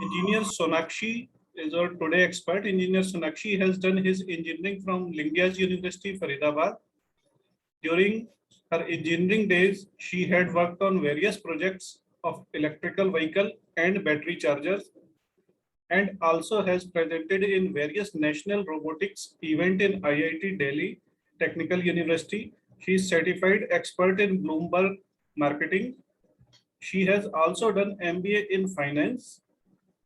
Engineer Sonakshi is our today expert. Engineer Sonakshi has done his engineering from Lingyas University, Faridabad. During her engineering days, she had worked on various projects of electrical vehicle and battery chargers, and also has presented in various national robotics event in IIT Delhi Technical University. She is certified expert in Bloomberg marketing. She has also done MBA in finance.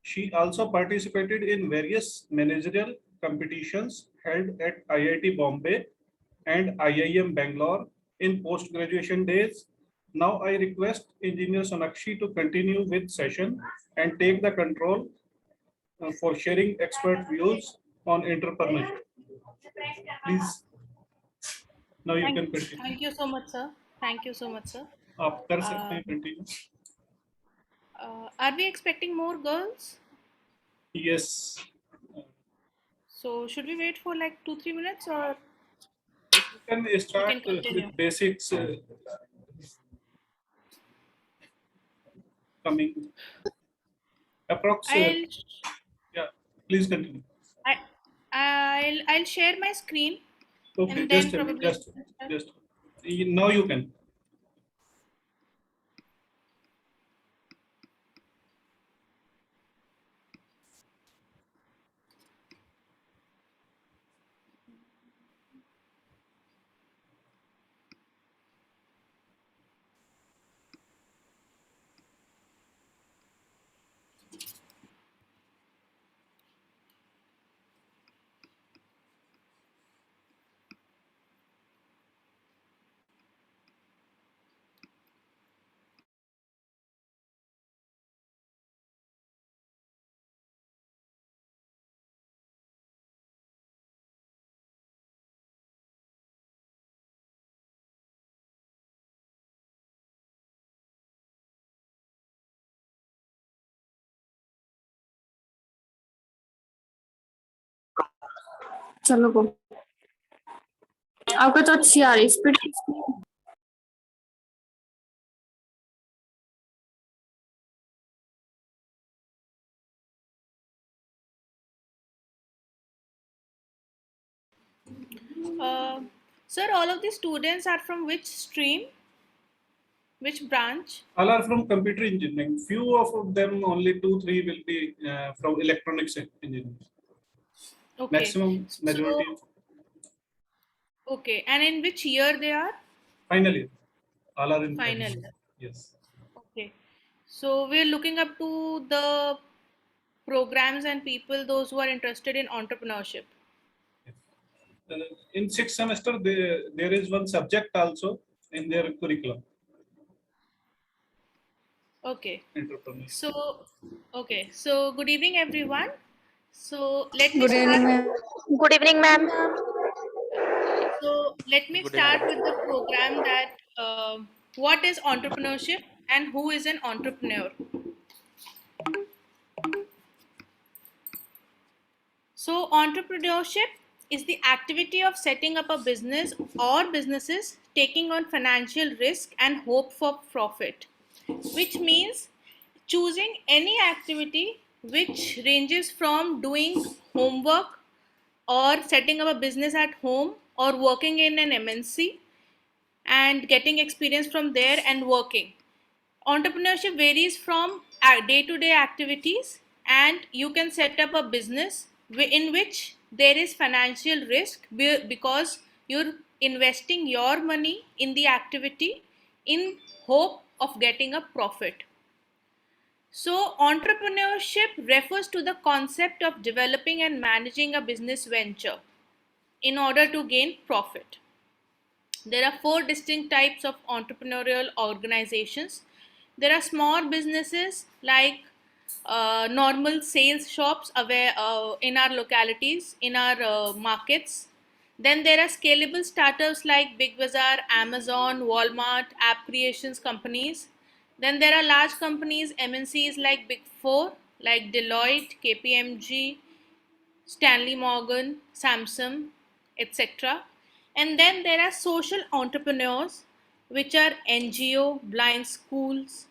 She also participated in various managerial competitions held at IIT Bombay and IIM Bangalore in post-graduation days. Now I request Engineer Sonakshi to continue with session and take the control for sharing expert views on entrepreneurship. Please, now you can continue. Thank you so much, sir. Thank you so much, sir. आप कर सकते हैं continue. Are we expecting more girls? Yes. So should we wait for like 2-3 minutes, or You can start we can continue? with basics coming approx. I'll Yeah, please continue. I, I'll share my screen, Okay, and then just a minute, probably. just now you can. चलो गो आपका तो अच्छी आ रही speed Sir, all of the students are from which stream? Which branch? All are from computer engineering. Few of them, only 2-3 will be from electronics engineering. Okay. Maximum majority. Okay, and in which year they are? Final year. All are in Final final. year. Yes. Okay. So we're looking up to the programs and people, those who are interested in entrepreneurship. In sixth semester, there is one subject also in their curriculum. Okay. Entrepreneurship. So good evening, everyone. So let me Good start. evening, ma'am. Good evening, ma'am. So let me start with the program that what is entrepreneurship and who is an entrepreneur. So entrepreneurship is the activity of setting up a business or businesses, taking on financial risk and hope for profit, which means choosing any activity which ranges from doing homework or setting up a business at home or working in an MNC and getting experience from there and working. Entrepreneurship varies from day to day activities, and you can set up a business in which there is financial risk because you're investing your money in the activity in hope of getting a profit. So, entrepreneurship refers to the concept of developing and managing a business venture in order to gain profit. There are four distinct types of entrepreneurial organizations. There are small businesses like normal sales shops in our localities, in our markets. Then there are scalable startups like Big Bazaar, Amazon, Walmart, app creations companies. Then there are large companies, MNCs like Big Four, like Deloitte, KPMG, Stanley Morgan, Samsung, etc. And then there are social entrepreneurs, which are NGO, blind schools,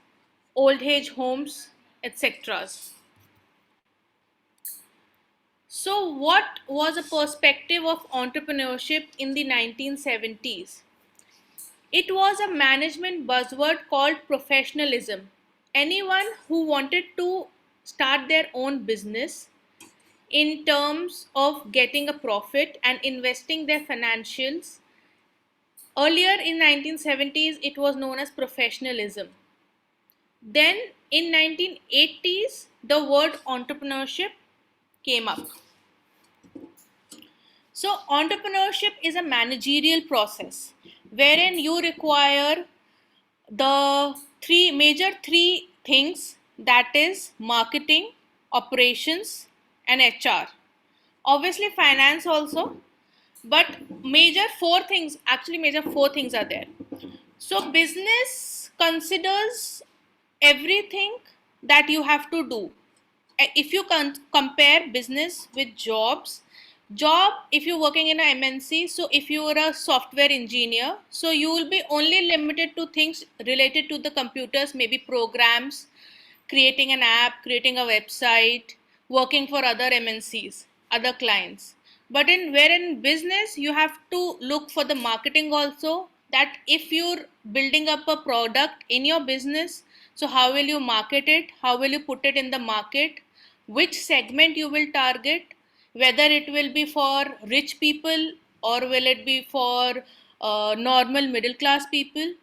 old age homes, etc. So what was a perspective of entrepreneurship in the 1970s? It was a management buzzword called professionalism. Anyone who wanted to start their own business in terms of getting a profit and investing their financials. Earlier in 1970s, it was known as professionalism. Then in 1980s, the word entrepreneurship came up. So entrepreneurship is a managerial process wherein you require the three things, that is marketing, operations, and HR. Obviously finance also, but major four things are there. So business considers everything that you have to do. If you compare business with job, if you're working in a MNC, so if you are a software engineer, so you will be only limited to things related to the computers, maybe programs, creating an app, creating a website, working for other MNCs, other clients. But in business, you have to look for the marketing also. That if you're building up a product in your business, so how will you market it? How will you put it in the market? Which segment you will target? Whether it will be for rich people or will it be for normal middle class people?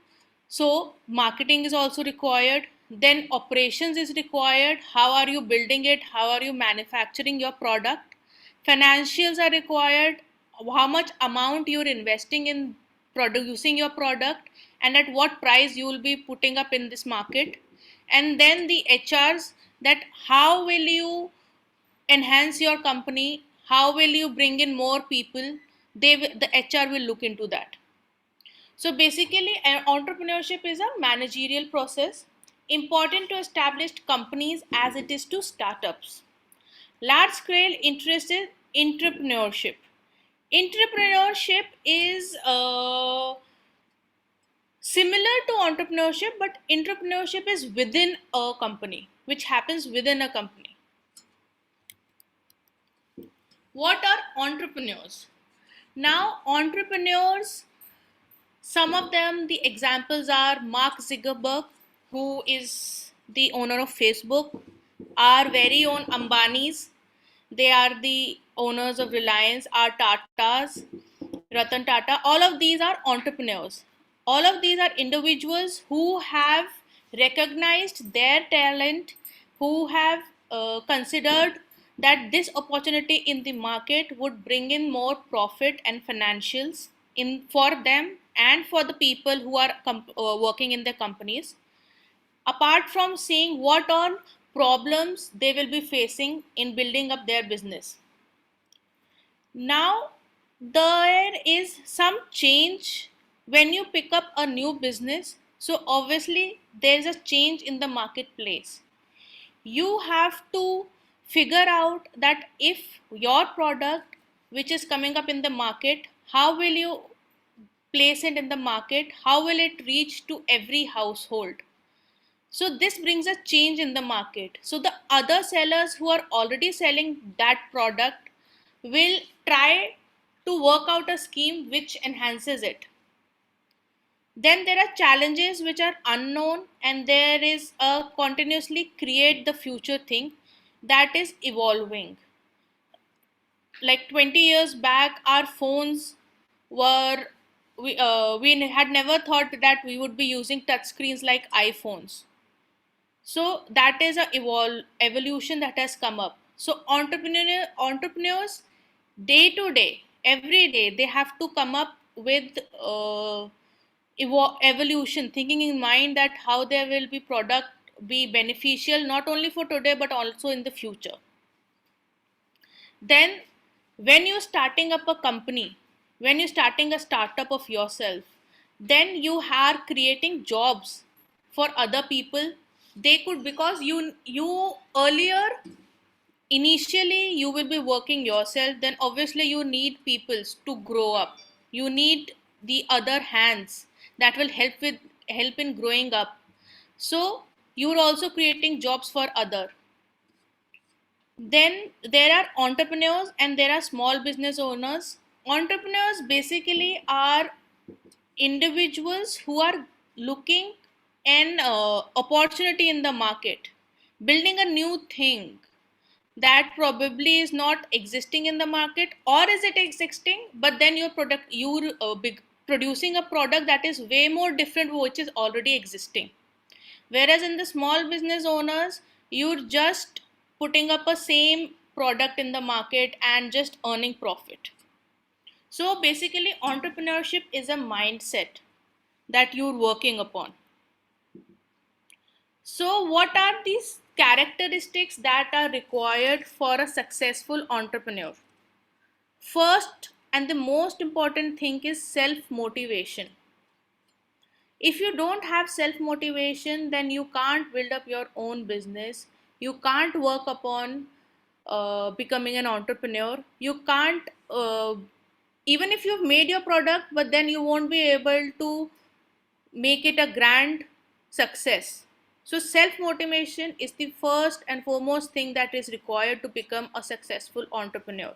So marketing is also required. Then operations is required. How are you building it? How are you manufacturing your product? Financials are required. How much amount you're investing in producing your product and at what price you will be putting up in this market. And then the HRs, that how will you enhance your company? How will you bring in more people? The HR will look into that. So basically, entrepreneurship is a managerial process important to established companies as it is to startups. Large scale interest is entrepreneurship. Entrepreneurship is similar to entrepreneurship, but entrepreneurship is within a company, which happens within a company. What are entrepreneurs? Now, entrepreneurs, some of them, the examples are Mark Zuckerberg, who is the owner of Facebook, our very own Ambanis. They are the owners of Reliance, our Tatas, Ratan Tata. All of these are entrepreneurs. All of these are individuals who have recognized their talent, who have considered that this opportunity in the market would bring in more profit and financials in for them and for the people who are working in their companies, apart from seeing what all problems they will be facing in building up their business. Now there is some change when you pick up a new business. So obviously there is a change in the marketplace. You have to figure out that if your product which is coming up in the market, how will you place it in the market? How will it reach to every household? So this brings a change in the market. So the other sellers who are already selling that product will try to work out a scheme which enhances it. Then there are challenges which are unknown, and there is a continuously create the future thing that is evolving. Like 20 years back, our phones were, we had never thought that we would be using touch screens like iPhones. So that is a evolution that has come up. So entrepreneurs day to day, every day, they have to come up with evolution, thinking in mind that how there will be product be beneficial not only for today but also in the future. Then when you're starting up a company, when you're starting a startup of yourself, then you are creating jobs for other people. They could, because you earlier, initially you will be working yourself, then obviously you need people to grow up. You need the other hands that will help in growing up. So you're also creating jobs for other. Then there are entrepreneurs and there are small business owners. Entrepreneurs basically are individuals who are looking an opportunity in the market, building a new thing that probably is not existing in the market, or is it existing but then your product you're producing a product that is way more different which is already existing. Whereas in the small business owners, you're just putting up a same product in the market and just earning profit. So basically, entrepreneurship is a mindset that you're working upon. So, what are these characteristics that are required for a successful entrepreneur? First, and the most important thing is self motivation. If you don't have self motivation, then you can't build up your own business. You can't work upon becoming an entrepreneur. You can't, even if you've made your product, but then you won't be able to make it a grand success. So, self motivation is the first and foremost thing that is required to become a successful entrepreneur.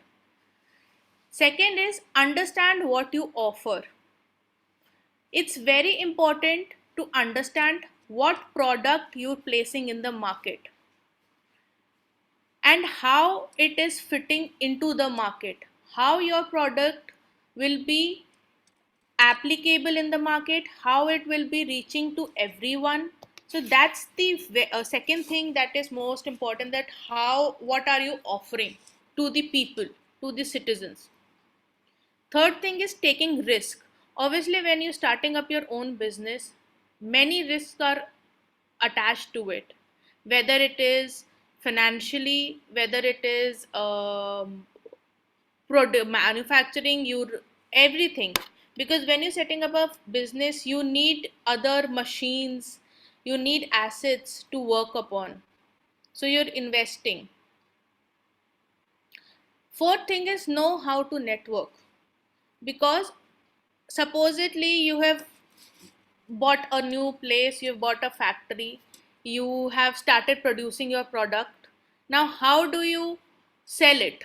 Second is understand what you offer. It's very important to understand what product you're placing in the market and how it is fitting into the market, how your product will be applicable in the market, how it will be reaching to everyone. So that's the second thing that is most important, that how, what are you offering to the people, to the citizens. Third thing is taking risk. Obviously, when you're starting up your own business, many risks are attached to it, whether it is financially, whether it is manufacturing, your everything. Because when you're setting up a business, you need other machines, you need assets to work upon. So you're investing. Fourth thing is know how to network, because supposedly you have bought a new place, you've bought a factory, you have started producing your product. Now, how do you sell it?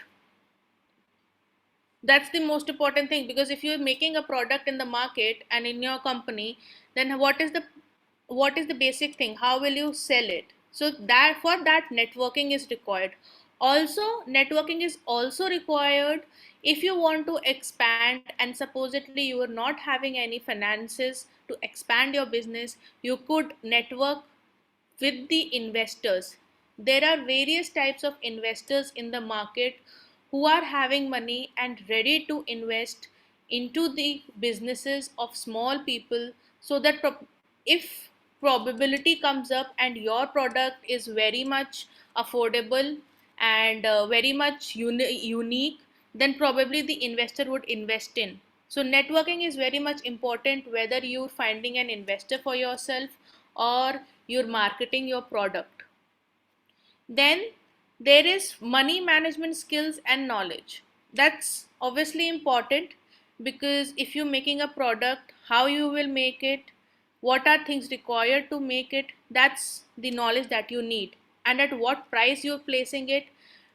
That's the most important thing, because if you're making a product in the market and in your company, then what is the basic thing? How will you sell it? So that for that networking is required. Also, networking is also required if you want to expand and supposedly you are not having any finances to expand your business. You could network with the investors. There are various types of investors in the market who are having money and ready to invest into the businesses of small people, so that if probability comes up and your product is very much affordable and very much unique, then probably the investor would invest in. So networking is very much important, whether you're finding an investor for yourself or you're marketing your product. Then there is money management skills and knowledge. That's obviously important, because if you're making a product, how you will make it, what are things required to make it, that's the knowledge that you need. And at what price you're placing it,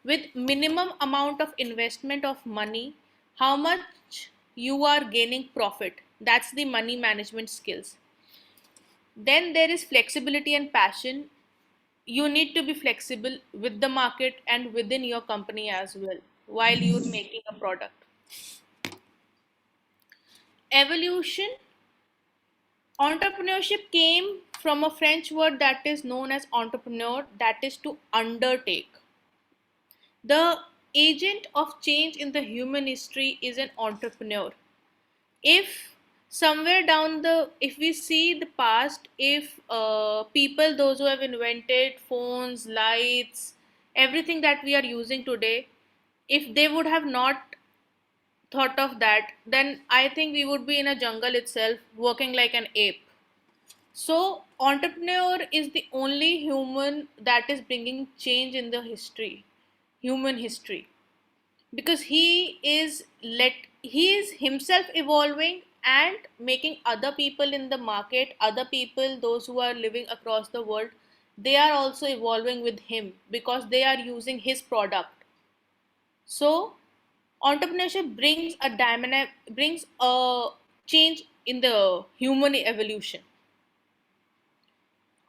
with minimum amount of investment of money, how much you are gaining profit. That's the money management skills. Then there is flexibility and passion. You need to be flexible with the market and within your company as well while you're making a product. Evolution. Entrepreneurship came from a French word that is known as entrepreneur, that is to undertake. The agent of change in the human history is an entrepreneur. If somewhere down the, if we see the past, if people, those who have invented phones, lights, everything that we are using today, if they would have not thought of that, then I think we would be in a jungle itself working like an ape. So entrepreneur is the only human that is bringing change in the history, human history, because he is himself evolving and making other people in the market, other people, those who are living across the world, they are also evolving with him because they are using his product. So entrepreneurship brings a change in the human evolution.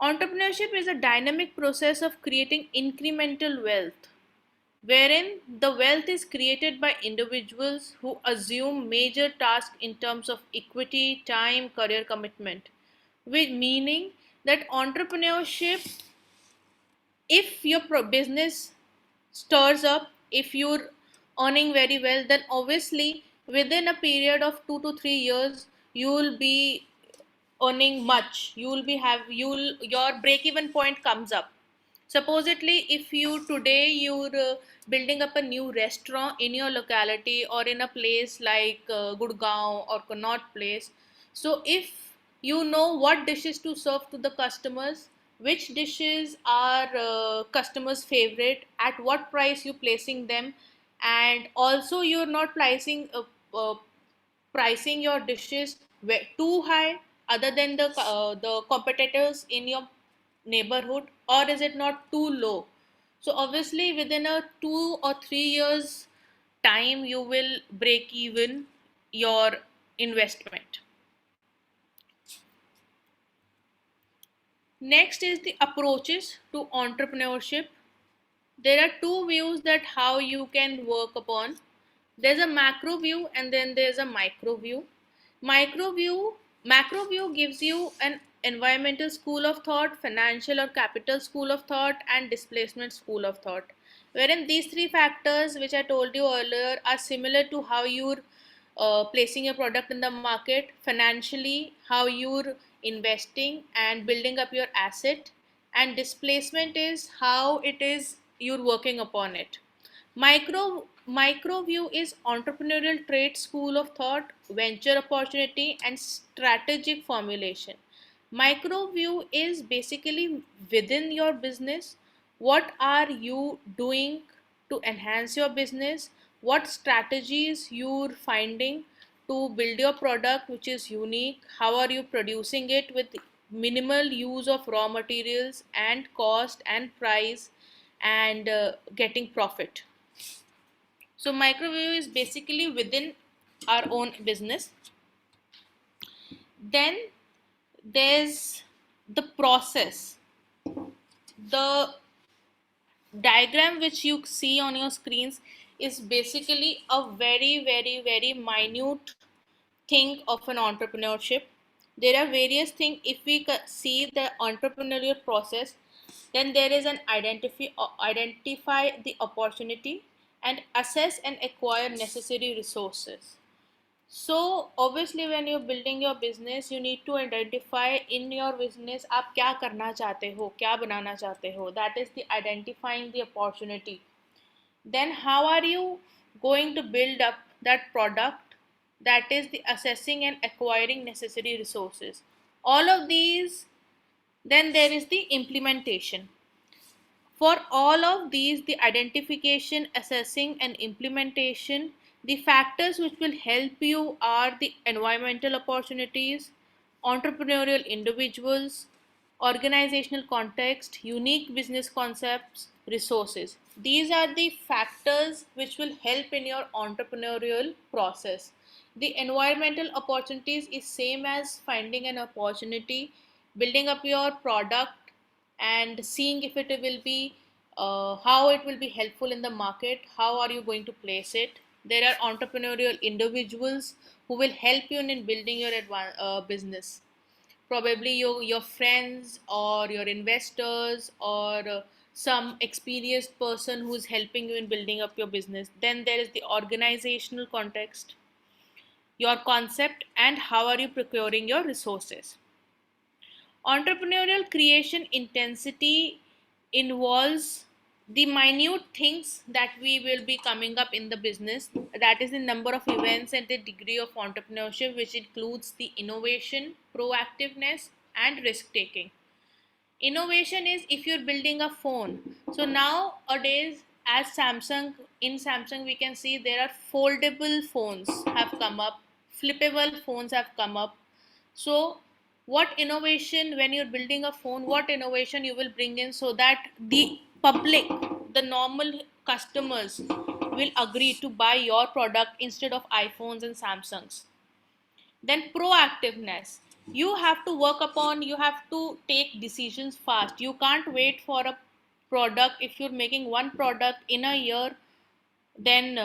Entrepreneurship is a dynamic process of creating incremental wealth, wherein the wealth is created by individuals who assume major tasks in terms of equity, time, career commitment, with meaning that entrepreneurship, if your business stirs up, if you're earning very well, then obviously within a period of 2 to 3 years you will be earning much. You will be have you'll your break even point comes up. Supposedly, if you today you're building up a new restaurant in your locality or in a place like Gurgaon or Connaught Place, so if you know what dishes to serve to the customers, which dishes are customers' favorite, at what price you placing them, and also you're not pricing your dishes too high other than the competitors in your neighborhood, or is it not too low? So obviously within a 2 or 3 years time you will break even your investment. Next is the approaches to entrepreneurship. There are two views that how you can work upon. There's a macro view and then there's a micro view. Micro view, macro view gives you an environmental school of thought, financial or capital school of thought, and displacement school of thought. Wherein these three factors, which I told you earlier, are similar to how you're placing your product in the market, financially, how you're investing and building up your asset, and displacement is how it is you're working upon it. Micro view is entrepreneurial trait school of thought, venture opportunity, and strategic formulation. Micro view is basically within your business. What are you doing to enhance your business? What strategies you're finding to build your product which is unique? How are you producing it with minimal use of raw materials and cost and price, and getting profit? So microview is basically within our own business. Then there's the process. The diagram which you see on your screens is basically a very minute thing of an entrepreneurship. There are various things. If we see the entrepreneurial process, then there is an identify the opportunity and assess and acquire necessary resources. So obviously when you're building your business, you need to identify in your business आप क्या करना चाहते हो, क्या बनाना चाहते हो. That is the identifying the opportunity. Then how are you going to build up that product? That is the assessing and acquiring necessary resources. All of these. Then there is the implementation. For all of these, the identification, assessing, and implementation, the factors which will help you are the environmental opportunities, entrepreneurial individuals, organizational context, unique business concepts, resources. These are the factors which will help in your entrepreneurial process. The environmental opportunities is same as finding an opportunity, building up your product and seeing if it will be how it will be helpful in the market, how are you going to place it. There are entrepreneurial individuals who will help you in building your business, probably your friends or your investors or some experienced person who's helping you in building up your business. Then there is the organizational context, your concept, and how are you procuring your resources. Entrepreneurial creation intensity involves the minute things that we will be coming up in the business, that is the number of events and the degree of entrepreneurship, which includes the innovation, proactiveness, and risk taking. Innovation is if you're building a phone. So nowadays, as Samsung we can see there are foldable phones have come up, flippable phones have come up. So what innovation, when you're building a phone, what innovation you will bring in so that the public, the normal customers will agree to buy your product instead of iPhones and Samsungs. Then proactiveness, you have to work upon, you have to take decisions fast. You can't wait for a product. If you're making one product in a year, then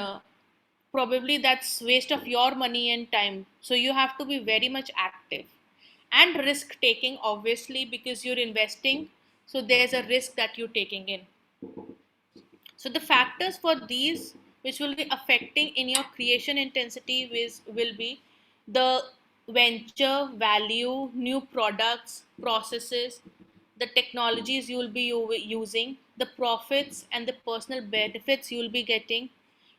probably that's waste of your money and time. So you have to be very much active and risk taking, obviously, because you're investing, so there's a risk that you're taking in. So the factors for these which will be affecting in your creation intensity will be the venture value, new products, processes, the technologies you will be using, the profits and the personal benefits you will be getting,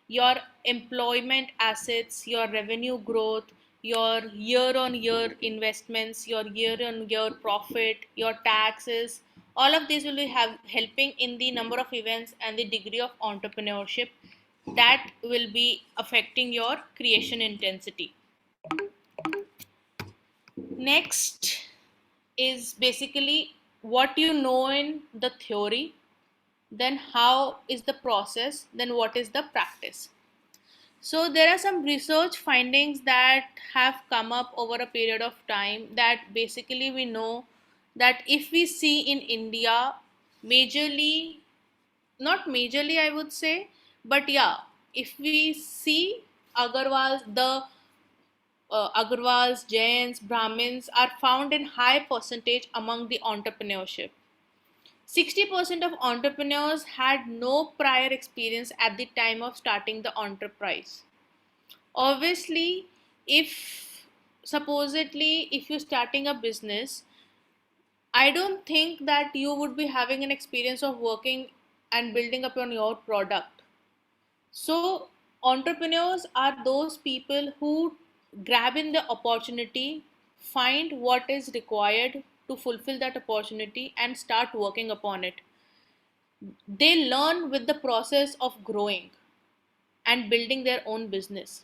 your employment assets, your revenue growth, your year on year investments, your year on year profit, your taxes. All of these will be helping in the number of events and the degree of entrepreneurship that will be affecting your creation intensity. Next is basically what you know in the theory, then how is the process, then what is the practice. So there are some research findings that have come up over a period of time that basically we know that if we see in India, majorly, not majorly I would say, but yeah, if we see Agarwals, the Agarwals, Jains, Brahmins are found in high percentage among the entrepreneurship. 60% of entrepreneurs had no prior experience at the time of starting the enterprise. Obviously, if supposedly if you're starting a business, I don't think that you would be having an experience of working and building upon your product. So entrepreneurs are those people who grab in the opportunity, find what is required to fulfill that opportunity and start working upon it. They learn with the process of growing and building their own business.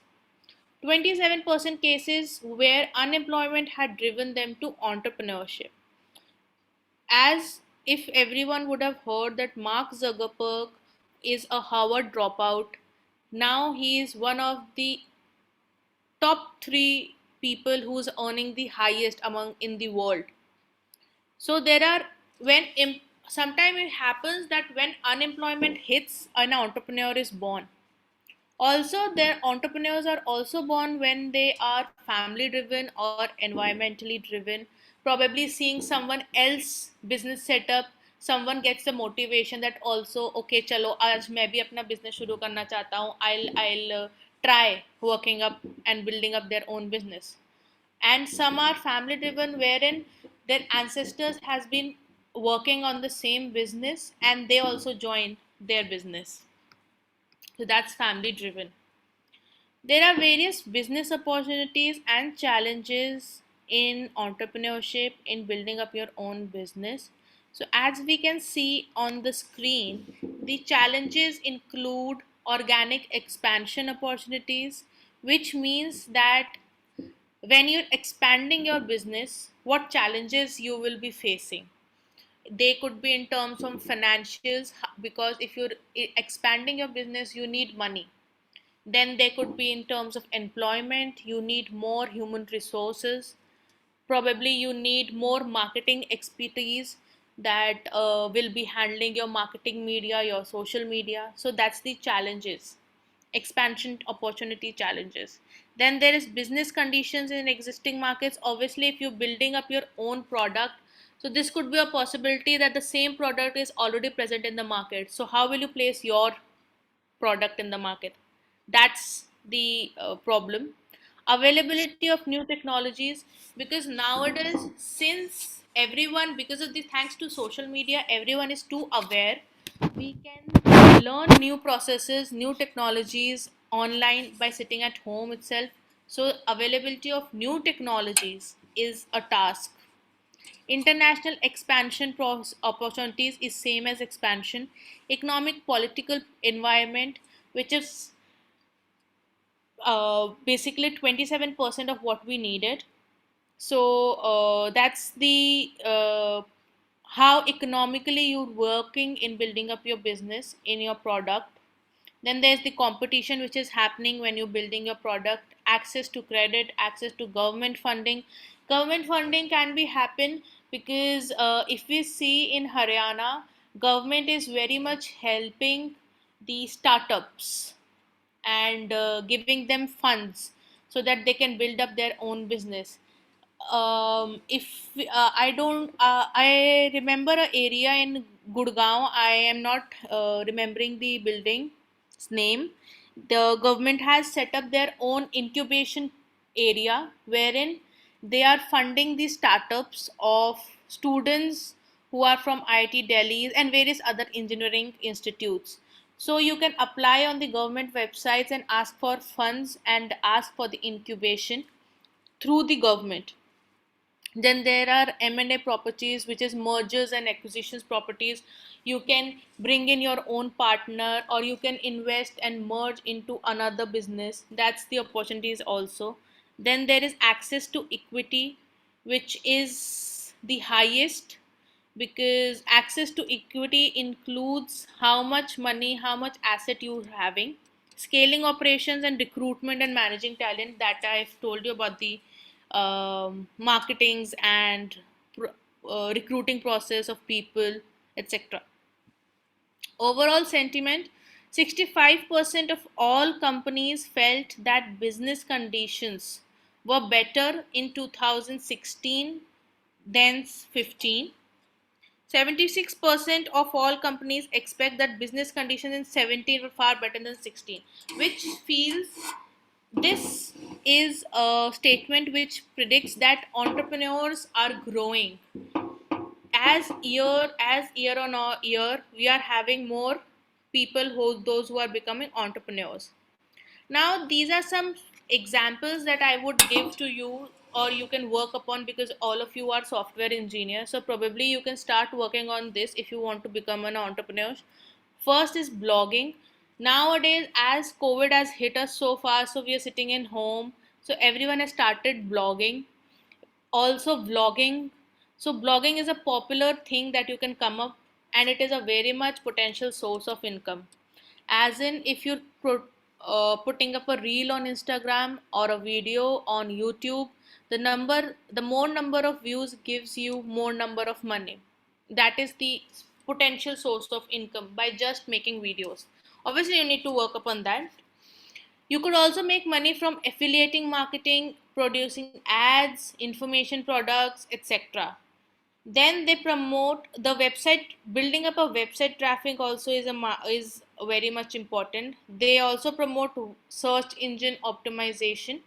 27% cases where unemployment had driven them to entrepreneurship. As if everyone would have heard that Mark Zuckerberg is a Harvard dropout, now he is one of the top 3 people who's earning the highest among in the world. So there are sometimes it happens that when unemployment hits, an entrepreneur is born. Also, their entrepreneurs are also born when they are family driven or environmentally driven, probably seeing someone else business setup, someone gets the motivation that also, okay, chalo आज मैं भी अपना business शुरू करना चाहता हूँ, I'll try working up and building up their own business. And some are family driven wherein their ancestors has been working on the same business and they also join their business. So that's family driven. There are various business opportunities and challenges in entrepreneurship in building up your own business. So, as we can see on the screen, the challenges include organic expansion opportunities, which means that when you're expanding your business, what challenges you will be facing. They could be in terms of financials, because if you're expanding your business, you need money. Then there could be in terms of employment, you need more human resources. Probably you need more marketing expertise that will be handling your marketing media, your social media. So that's the challenges, expansion opportunity challenges. Then there is business conditions in existing markets. Obviously, if you're building up your own product, so this could be a possibility that the same product is already present in the market. So how will you place your product in the market? That's the problem. Availability of new technologies, because nowadays, since everyone, because of the thanks to social media, everyone is too aware, we can learn new processes, new technologies online by sitting at home itself. So availability of new technologies is a task. International expansion opportunities is same as expansion. Economic political environment, which is basically 27% of what we needed. So that's the how economically you're working in building up your business in your product. Then there's the competition which is happening when you're building your product, access to credit, access to government funding. Government funding can be happen because if we see in Haryana, government is very much helping the startups and giving them funds so that they can build up their own business. If I don't I remember a area in Gurgaon. I am not remembering the building's name. The government has set up their own incubation area wherein they are funding the startups of students who are from IIT Delhi and various other engineering institutes. So you can apply on the government websites and ask for funds and ask for the incubation through the government. Then there are M&A properties, which is mergers and acquisitions properties. You can bring in your own partner or you can invest and merge into another business. That's the opportunities also. Then there is access to equity, which is the highest, because access to equity includes how much money, how much asset you're having, scaling operations and recruitment and managing talent, that I've told you about the marketings and recruiting process of people, etc. Overall sentiment: 65% of all companies felt that business conditions were better in 2016 than 15. 76% of all companies expect that business conditions in 17 were far better than 16, which feels this is a statement which predicts that entrepreneurs are growing. As year on year, we are having more people those who are becoming entrepreneurs. Now, these are some examples that I would give to you, or you can work upon, because all of you are software engineers. So, probably you can start working on this if you want to become an entrepreneur. First is blogging. Nowadays, as COVID has hit us so far, so we are sitting in home. So, everyone has started blogging. Also, vlogging. So, blogging is a popular thing that you can come up, and it is a very much potential source of income. As in, if you're putting up a reel on Instagram or a video on YouTube, the more number of views gives you more number of money. That is the potential source of income by just making videos. Obviously, you need to work upon that. You could also make money from affiliating marketing, producing ads, information products, etc. Then they promote the website. Building up a website traffic also is very much important. They also promote search engine optimization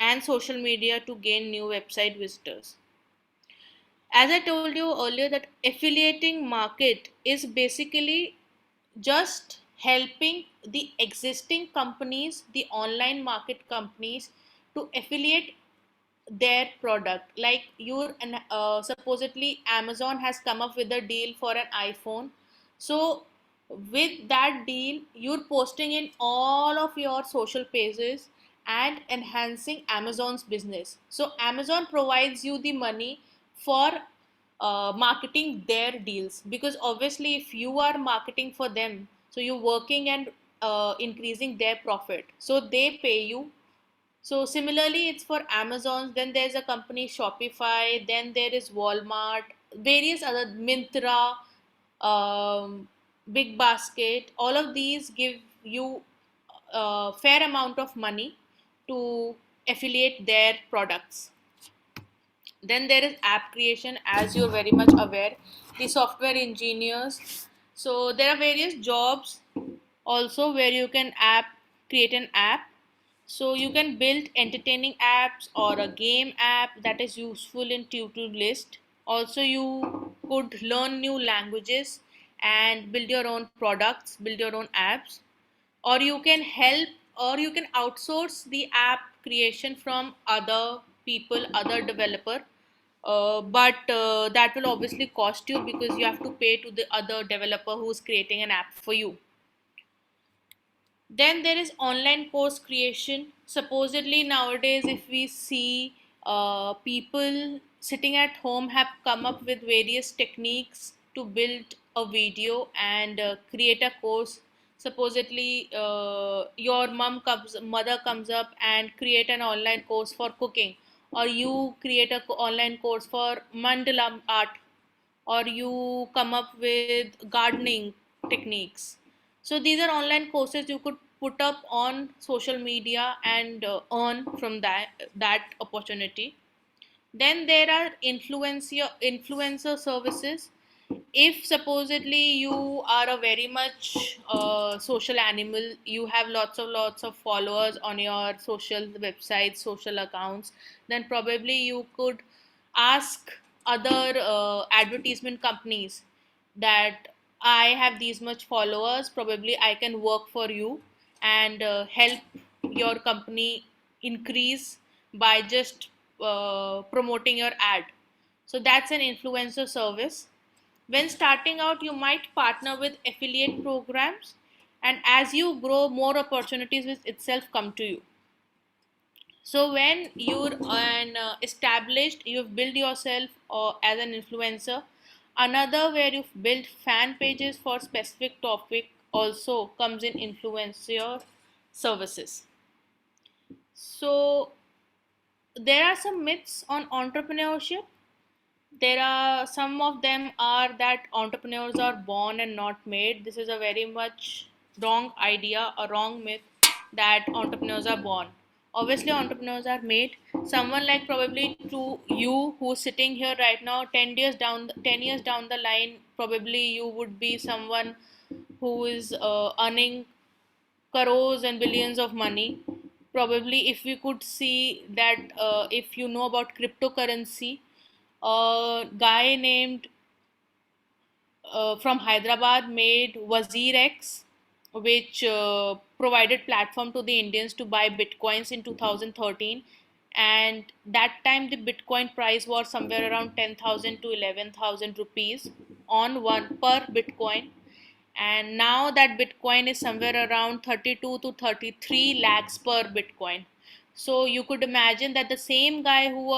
and social media to gain new website visitors. As I told you earlier, that affiliating market is basically just helping the existing companies, the online market companies, to affiliate their product. Like you and supposedly Amazon has come up with a deal for an iPhone. So with that deal, you're posting in all of your social pages and enhancing Amazon's business. So Amazon provides you the money for marketing their deals, because obviously if you are marketing for them, so you're working and increasing their profit, so they pay you. So similarly, it's for Amazon. Then there's a company Shopify. Then there is Walmart, various other Myntra, Big Basket. All of these give you a fair amount of money to affiliate their products. Then there is app creation, as you're very much aware, the software engineers. So there are various jobs also where you can create an app. So you can build entertaining apps or a game app that is useful in to-do list. Also, you could learn new languages and build your own products, build your own apps, or you can help, or you can outsource the app creation from other people, other developer. But that will obviously cost you, because you have to pay to the other developer who's creating an app for you. Then there is online course creation. Supposedly nowadays, if we see, people sitting at home have come up with various techniques to build a video and create a course. Supposedly, your mother comes up and create an online course for cooking, or you create a online course for mandala art, or you come up with gardening techniques. So these are online courses you could put up on social media and earn from that opportunity. Then there are influencer services. If supposedly you are a very much social animal, you have lots of followers on your social websites, social accounts, then probably you could ask other advertisement companies that I have these much followers, probably I can work for you and help your company increase by just promoting your ad. So that's an influencer service. When starting out, you might partner with affiliate programs, and as you grow, more opportunities will itself come to you. So when you're established, you've built yourself as an influencer. Another where you've built fan pages for specific topic also comes in influencer services. So there are some myths on entrepreneurship. There are some of them are that entrepreneurs are born and not made. This is a very much wrong idea, a wrong myth that entrepreneurs are born. Obviously entrepreneurs are made. Someone like probably to you who's sitting here right now, 10 years down the line, probably you would be someone who is earning crores and billions of money. Probably if we could see that, if you know about cryptocurrency, a guy named from Hyderabad made Wazir X, which provided platform to the Indians to buy bitcoins in 2013. And that time the bitcoin price was somewhere around 10,000 to 11,000 rupees on one per bitcoin. And now that bitcoin is somewhere around 32 to 33 lakhs per bitcoin. So you could imagine that the same guy who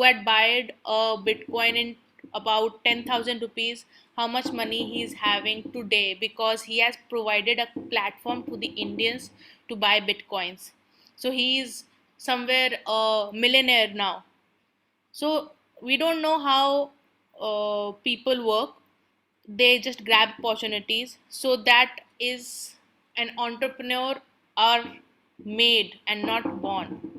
had bought a Bitcoin in about 10,000 rupees, how much money he is having today because he has provided a platform to the Indians to buy Bitcoins. So he is somewhere a millionaire now. So we don't know how people work, they just grab opportunities. So that is an entrepreneur are made and not born.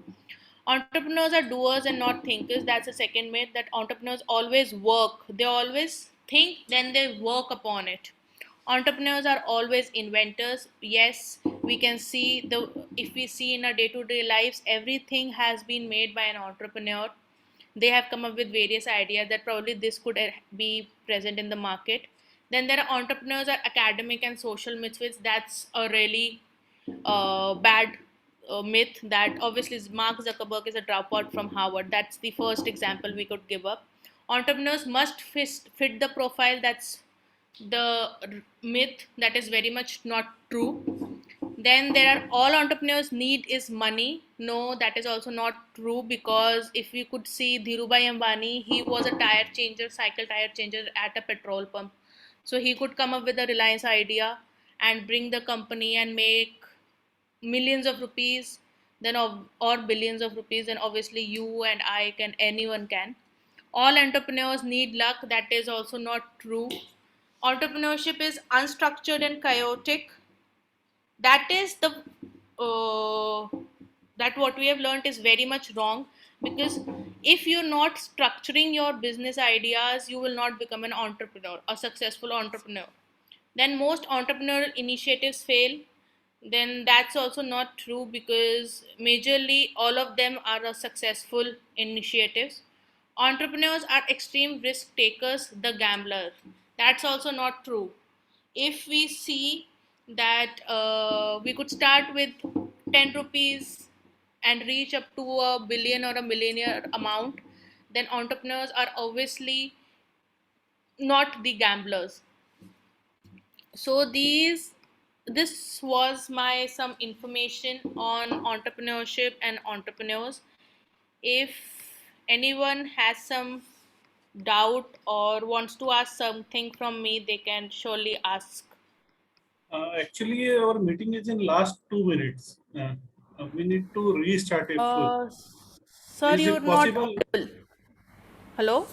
Entrepreneurs are doers and not thinkers. That's a second myth, that entrepreneurs always work. They always think, then they work upon it. Entrepreneurs are always inventors. Yes, we can see the if we see in our day-to-day lives, everything has been made by an entrepreneur. They have come up with various ideas that probably this could be present in the market. Then there are entrepreneurs are academic and social myths, which that's a really bad myth. That obviously Mark Zuckerberg is a dropout from Harvard. That's the first example we could give up. Entrepreneurs must fit the profile. That's the myth that is very much not true. Then there are all entrepreneurs need is money. No, that is also not true, because if we could see Dhirubhai Ambani, he was a cycle tire changer at a petrol pump. So he could come up with a Reliance idea and bring the company and make millions of rupees, then or billions of rupees. Then obviously you and I can, anyone can. All entrepreneurs need luck. That is also not true. Entrepreneurship is unstructured and chaotic. That is the uh, that what we have learned is very much wrong, because if you're not structuring your business ideas, you will not become an entrepreneur, a successful entrepreneur. Then most entrepreneurial initiatives fail. Then that's also not true, because majorly all of them are a successful initiatives. Entrepreneurs are extreme risk takers, the gambler. That's also not true. If we see that we could start with 10 rupees and reach up to a billion or a millionaire amount, then entrepreneurs are obviously not the gamblers. So this was my some information on entrepreneurship and entrepreneurs. if anyone has some doubt or wants to ask something from me, they can surely ask. Actually, our meeting is in last 2 minutes. We need to restart it. Sir, Is you're it not possible? audible. Hello?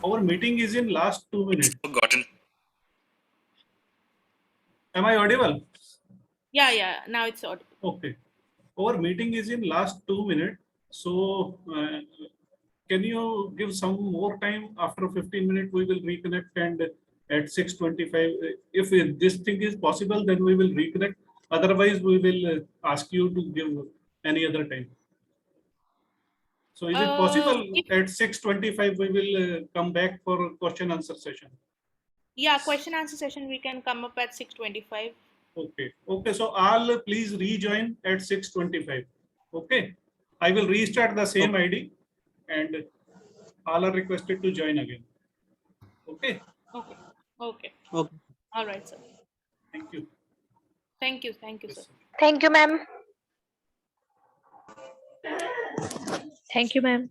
Our meeting is in last 2 minutes. Forgotten. Am I audible? Yeah, now it's audible. Okay. Our meeting is in last 2 minutes. So can you give some more time? After 15 minutes, we will reconnect, and at 6:25, if this thing is possible, then we will reconnect. Otherwise, we will ask you to give any other time. So is it possible If, at 6:25 we will come back for question answer session? yeah, question answer session, we can come up at 6:25. Okay. Okay. So all please rejoin at 6:25. Okay. I will restart the same ID, and all are requested to join again. Okay. Okay. Okay. Okay. All right, sir. Thank you. Thank you, Yes, sir. sir. Thank you, ma'am. Thank you, ma'am.